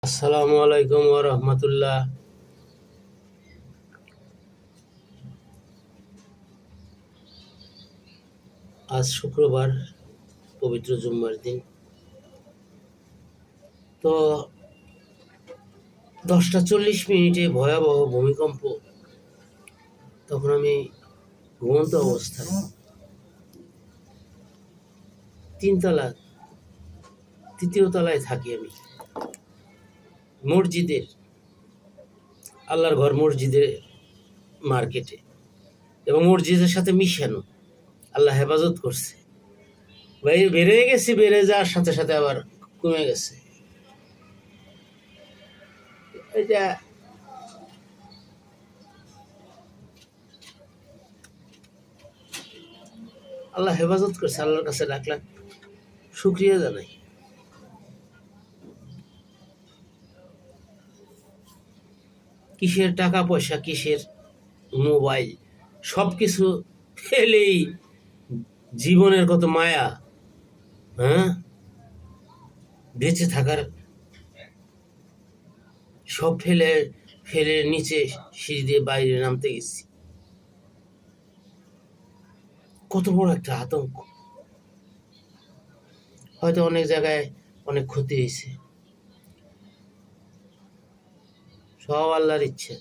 আসসালামু আলাইকুম ওয়া রাহমাতুল্লাহ। আজ শুক্রবার, পবিত্র জুম্মার দিন। তো 10টা 40 মিনিটে ভয়াবহ ভূমিকম্প। তখন আমি ঘুমন্ত অবস্থায় তিনতলা, তৃতীয় তলায় থাকি আমি, মসজিদের, আল্লাহর ঘর মসজিদের মার্কেটে, এবং মসজিদের সাথে মিশানো। আল্লাহ হেফাজত করছে। বেড়ে গেছি, বেড়ে যাওয়ার সাথে সাথে আবার কমে গেছে। এটা আল্লাহ হেফাজত করছে। আল্লাহর কাছে লাখ লাখ শুকরিয়া জানাই। কিসের টাকা পয়সা, কিসের মোবাইল, সব কিছু ফেলেই জীবনের কত মায়া, হ্যাঁ, বেঁচে থাকার সব ফেলে ফেলে নিচে সিঁড়ি দিয়ে বাইরে নামতে গেছি। কত বড় একটা আতঙ্ক। হয়তো অনেক জায়গায় অনেক ক্ষতি হয়েছে, সব আল্লাহর ইচ্ছে।